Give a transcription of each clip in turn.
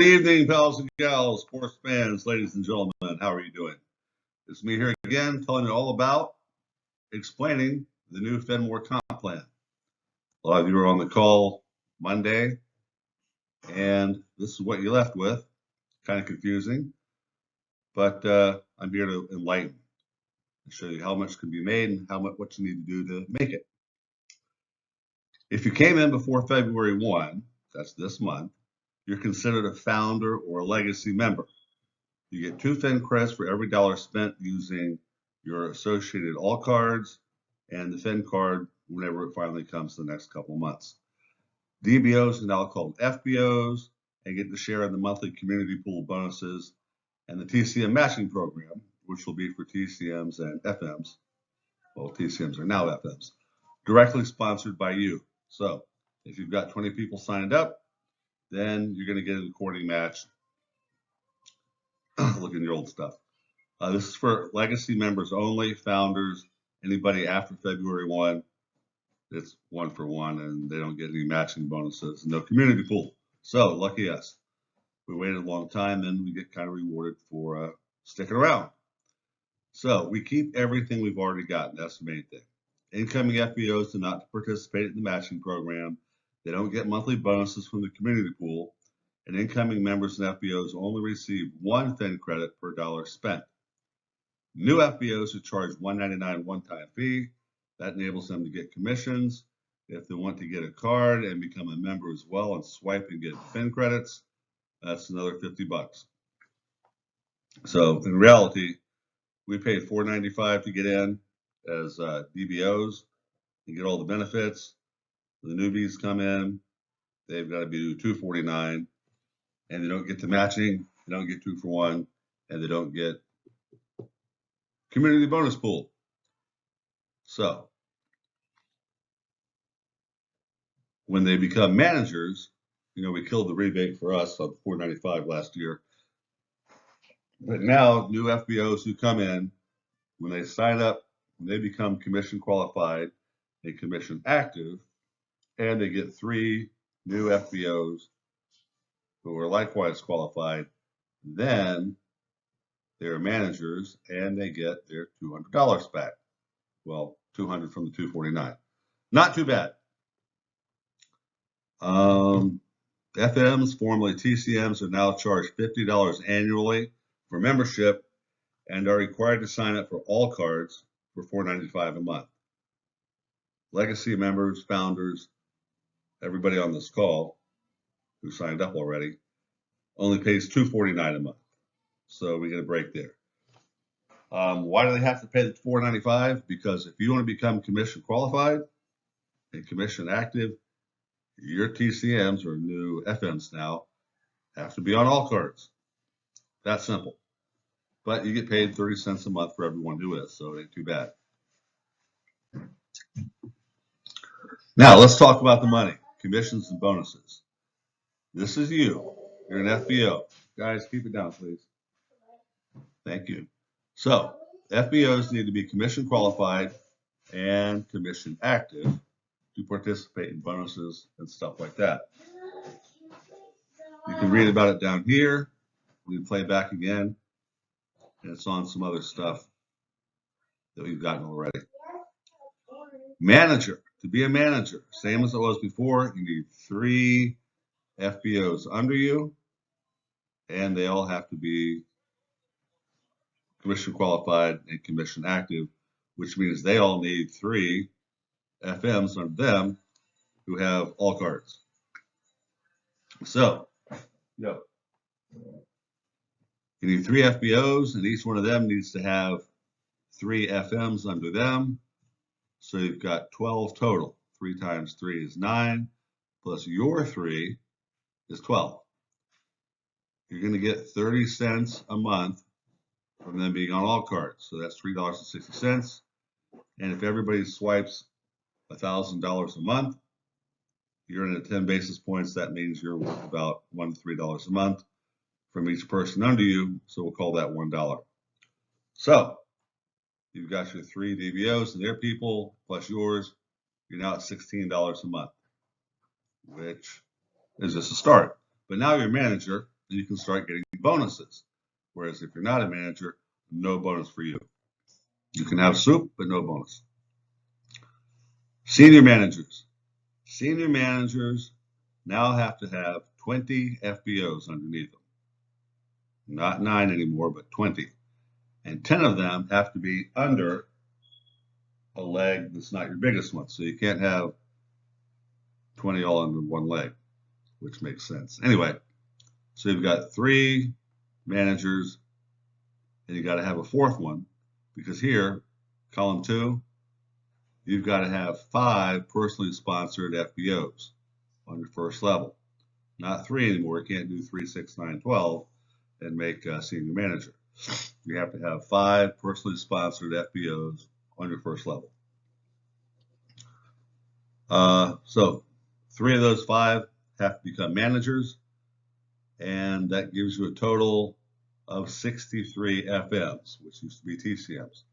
evening, pals and gals, sports fans, ladies and gentlemen. How are you doing? It's me here again, telling you all about explaining the new FinMore Comp Plan. A lot of you were on the call Monday, and this is what you left with. Kind of confusing, but I'm here to enlighten and show you how much can be made and what you need to do to make it. If you came in before February 1, that's this month, you're considered a founder or a legacy member. You get 2 Fin credits for every dollar spent using your associated all cards and the Fin card whenever it finally comes the next couple of months. DBOs are now called FBOs and get to share in the monthly community pool bonuses and the TCM matching program, which will be for TCMs and FMs. Well, TCMs are now FMs, directly sponsored by you. So if you've got 20 people signed up, then you're going to get an according match. Look in your old stuff. This is for legacy members only, founders, anybody after February 1. It's 1 for 1, and they don't get any matching bonuses. No community pool. So lucky us. We waited a long time, and we get kind of rewarded for sticking around. So we keep everything we've already gotten. That's the main thing. Incoming FBOs do not participate in the matching program. They don't get monthly bonuses from the community pool. And incoming members and FBOs only receive 1 Fin credit per dollar spent. New FBOs are charged $1.99 one-time fee. That enables them to get commissions. If they want to get a card and become a member as well and swipe and get Fin credits, that's another $50. So in reality, we paid $4.95 to get in as DBOs and get all the benefits. The newbies come in, they've got to do $2.49, and they don't get the matching, they don't get 2 for 1, and they don't get community bonus pool. So when they become managers, we killed the rebate for us on $4.95 last year. But now new FBOs who come in, when they sign up, when they become commission qualified and commission active, and they get 3 new FBOs who are likewise qualified, then they're managers and they get their $200 back. Well, $200 from the $249. Not too bad. FMs, formerly TCMs, are now charged $50 annually for membership and are required to sign up for all cards for $4.95 a month. Legacy members, founders, everybody on this call who signed up already only pays $249 a month. So we get a break there. Why do they have to pay the $4.95? Because if you want to become commission qualified and commission active, your TCMs or new FMs now have to be on all cards. That's simple. But you get paid 30 cents a month for everyone who is, so it ain't too bad. Now let's talk about the money, commissions and bonuses. This is you. You're an FBO. Guys, keep it down, please. Thank you. So FBOs need to be commission qualified and commission active to participate in bonuses and stuff like that. You can read about it down here. We can play back again, and it's on some other stuff that we've gotten already. Manager. To be a manager, same as it was before, you need 3 FBOs under you, and they all have to be commission qualified and commission active, which means they all need 3 FMs under them who have all cards. So, you need 3 FBOs, and each one of them needs to have 3 FMs under them. So you've got 12 total. 3 times 3 is 9, plus your 3 is 12. You're going to get 30 cents a month from them being on all cards. So that's $3.60. And if everybody swipes $1,000 a month, you're in at 10 basis points. That means you're worth about $1 to $3 a month from each person under you. So we'll call that $1. So you've got your 3 DBOs and their people plus yours. You're now at $16 a month, which is just a start. But now you're a manager, you can start getting bonuses. Whereas if you're not a manager, no bonus for you. You can have soup, but no bonus. Senior managers. Senior managers now have to have 20 FBOs underneath them. Not 9 anymore, but 20. And 10 of them have to be under a leg that's not your biggest one. So you can't have 20 all under one leg, which makes sense. Anyway, so you've got 3 managers, and you got to have a 4th one, because here, column 2, you've got to have 5 personally sponsored FBOs on your first level. Not 3 anymore. You can't do 3, 6, 9, 12 and make a senior manager. You have to have 5 personally sponsored FBOs on your first level. So 3 of those 5 have to become managers, and that gives you a total of 63 FMs, which used to be TCMs.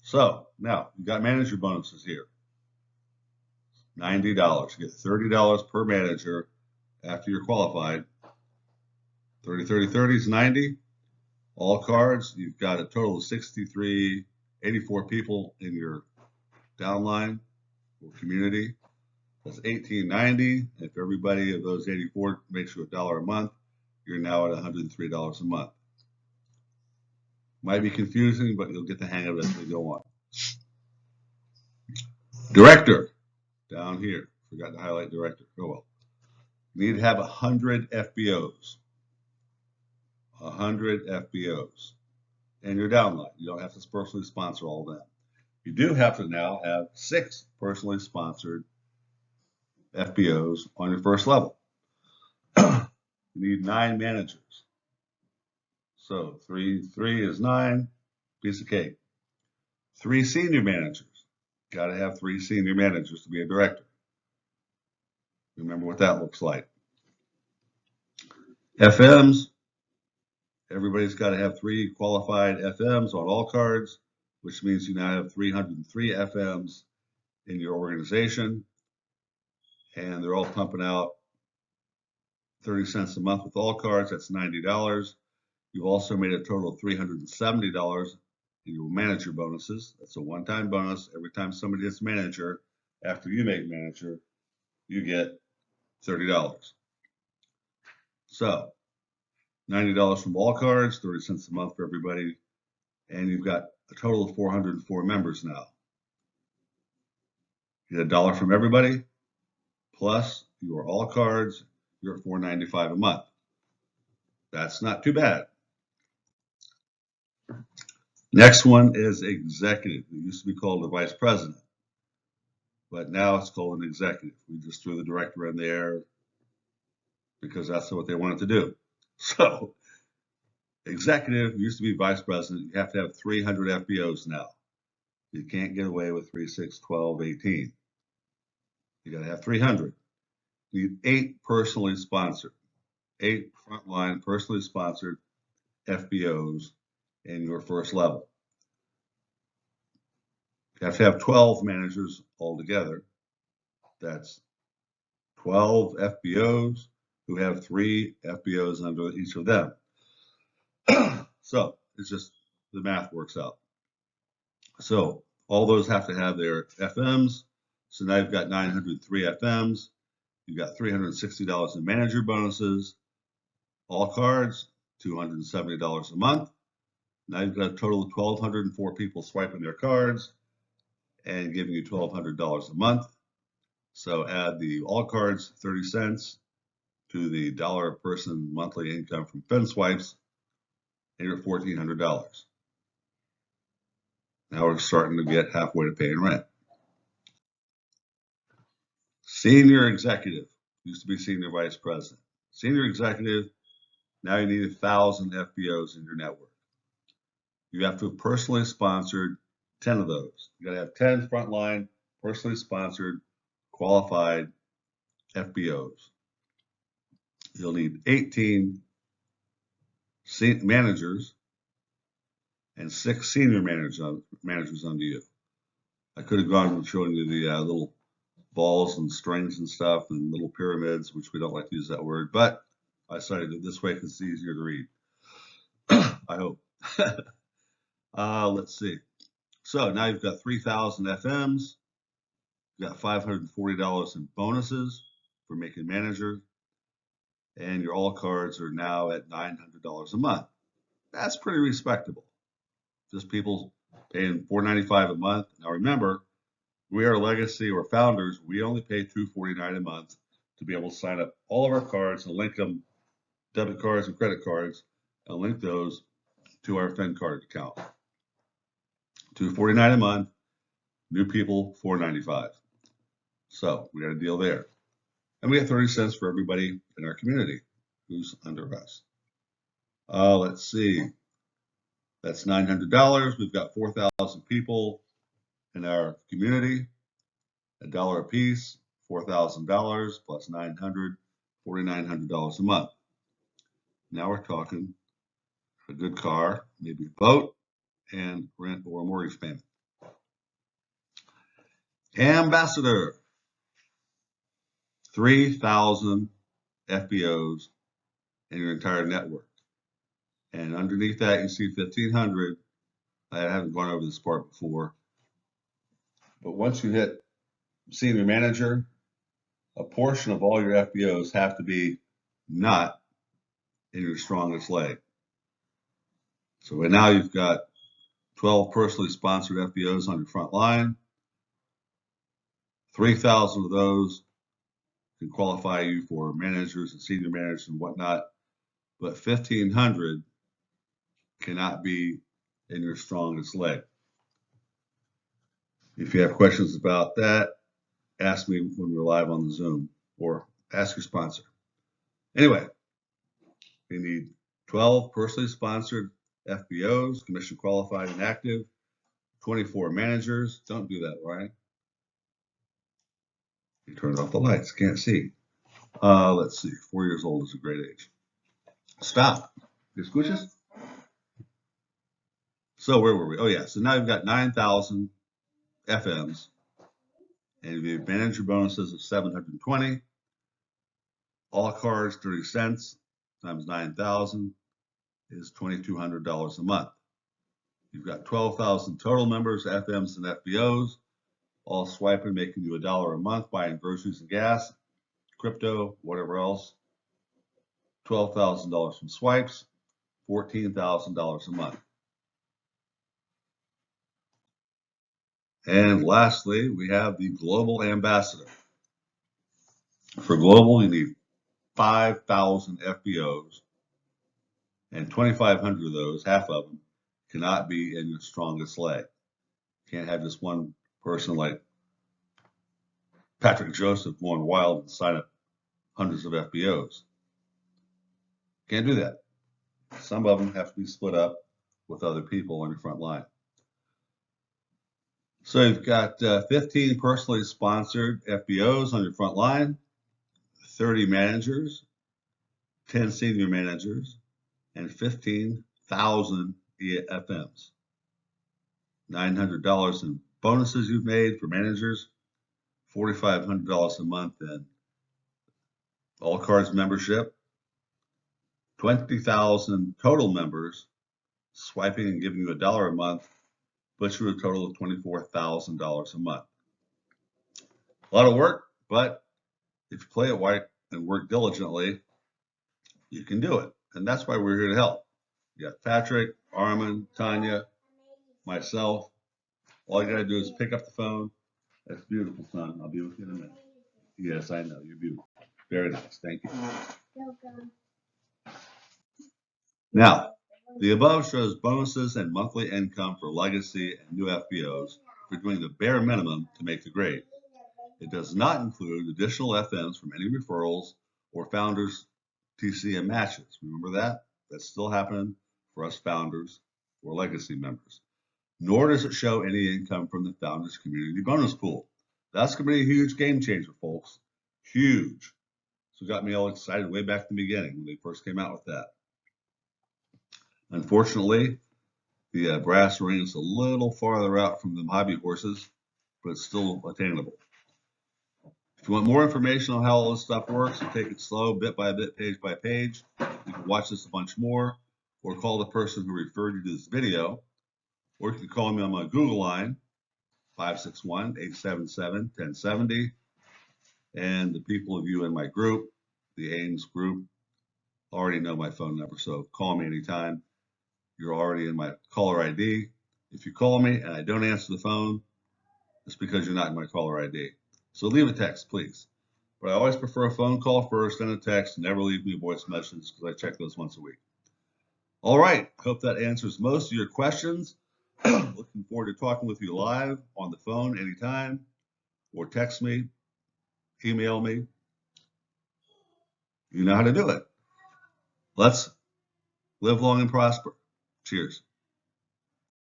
So now you've got manager bonuses here. $90. You get $30 per manager after you're qualified. 30, 30, 30 is 90. All cards, you've got a total of 63, 84 people in your downline or community. That's $18.90. If everybody of those 84 makes you $1 a month, you're now at $103 a month. Might be confusing, but you'll get the hang of it as we go on. Director, down here. Forgot to highlight director. Oh well. You need to have 100 FBOs. 100 FBOs. And your downline. You don't have to personally sponsor all of them. You do have to now have 6 personally sponsored FBOs on your first level. You need 9 managers. So 3 is 9, piece of cake. 3 senior managers. Got to have 3 senior managers to be a director. Remember what that looks like. FMs. Everybody's got to have 3 qualified FMs on all cards, which means you now have 303 FMs in your organization, and they're all pumping out 30 cents a month with all cards. That's $90. You've also made a total of $370 in your manager bonuses. That's a one-time bonus. Every time somebody gets manager, after you make manager, you get $30. So $90 from all cards, 30 cents a month for everybody, and you've got a total of 404 members now. You get $1 from everybody, plus your all cards, you're at $4.95 a month. That's not too bad. Next one is executive. It used to be called a vice president, but now it's called an executive. We just threw the director in there because that's what they wanted to do. So executive used to be vice president. You have to have 300 FBOs now. You can't get away with 3, 6, 12, 18. You got to have 300. You need 8 personally sponsored, 8 frontline personally sponsored FBOs in your first level. You have to have 12 managers altogether. That's 12 FBOs who have 3 FBOs under each of them. So it's just the math works out. So all those have to have their FMs. So now you've got 903 FMs. You've got $360 in manager bonuses. All cards, $270 a month. Now you've got a total of 1,204 people swiping their cards and giving you $1,200 a month. So add the all cards, 30 cents, to the $1 a person monthly income from FinSwipes, and you're at $1,400. Now we're starting to get halfway to paying rent. Senior executive, used to be senior vice president. Senior executive, now you need 1,000 FBOs in your network. You have to have personally sponsored 10 of those. You gotta have 10 frontline, personally sponsored, qualified FBOs. You'll need 18 managers and 6 senior managers under you. I could have gone and shown you the little balls and strings and stuff and little pyramids, which we don't like to use that word, but I cited it this way because it's easier to read. I hope. Let's see. So now you've got 3,000 FMs. You've got $540 in bonuses for making manager. And your all cards are now at $900 a month. That's pretty respectable. Just people paying $495 a month. Now remember, we are legacy or founders. We only pay $249 a month to be able to sign up all of our cards and link them, debit cards and credit cards, and link those to our FinCard account. $249 a month, new people $495. So we got a deal there. And we have 30 cents for everybody in our community who's under us. Let's see. That's $900. We've got 4,000 people in our community, $1 a piece, $4,000 plus 900, $4,900 a month. Now we're talking a good car, maybe a boat, and rent or a mortgage payment. Ambassador, 3,000 FBOs in your entire network. And underneath that, you see 1,500. I haven't gone over this part before. But once you hit senior manager, a portion of all your FBOs have to be not in your strongest leg. So right now you've got 12 personally sponsored FBOs on your front line. 3,000 of those can qualify you for managers and senior managers and whatnot, but 1,500 cannot be in your strongest leg. If you have questions about that, ask me when we're live on the Zoom or ask your sponsor. Anyway, we need 12 personally sponsored FBOs, commission qualified and active, 24 managers. Don't do that, right? You turned off the lights, can't see. Let's see, 4 years old is a great age. Stop. Your squishes? So where were we? Oh yeah, so now you've got 9,000 FMs and the manager bonuses of 720. All cards 30 cents times 9,000 is $2,200 a month. You've got 12,000 total members, FMs and FBOs, all swiping, making you $1 a month, buying groceries and gas, crypto, whatever else. $12,000 from swipes, $14,000 a month. And lastly, we have the Global Ambassador. For Global, you need 5,000 FBOs, and 2,500 of those, half of them, cannot be in your strongest leg. Can't have just one person like Patrick Joseph going wild and sign up hundreds of FBOs. Can't do that. Some of them have to be split up with other people on your front line. So you've got 15 personally sponsored FBOs on your front line, 30 managers, 10 senior managers, and 15,000 FMs. $900 in bonuses you've made for managers, $4,500 a month in all cards membership, 20,000 total members swiping and giving you $1 a month, puts you a total of $24,000 a month. A lot of work, but if you play it right and work diligently, you can do it. And that's why we're here to help. You got Patrick, Armin, Tanya, myself. All you got to do is pick up the phone. That's beautiful, son. I'll be with you in a minute. Yes, I know. You're beautiful. Very nice. Thank you. Now, the above shows bonuses and monthly income for legacy and new FBOs for doing the bare minimum to make the grade. It does not include additional FMs from any referrals or founders TCM matches. Remember that? That's still happening for us founders or legacy members. Nor does it show any income from the founders community bonus pool. That's going to be a huge game changer, folks. Huge. So it got me all excited way back in the beginning when they first came out with that. Unfortunately, the brass ring is a little farther out from the hobby horses, but it's still attainable. If you want more information on how all this stuff works, you take it slow, bit by bit, page by page. You can watch this a bunch more, or call the person who referred you to this video, or you can call me on my Google line, 561-877-1070. And the people of you in my group, the Ames group, already know my phone number, so call me anytime. You're already in my caller ID. If you call me and I don't answer the phone, it's because you're not in my caller ID. So leave a text, please. But I always prefer a phone call first, then a text. Never leave me a voice message because I check those once a week. All right, hope that answers most of your questions. Looking forward to talking with you live on the phone anytime, or text me, email me. You know how to do it. Let's live long and prosper. Cheers.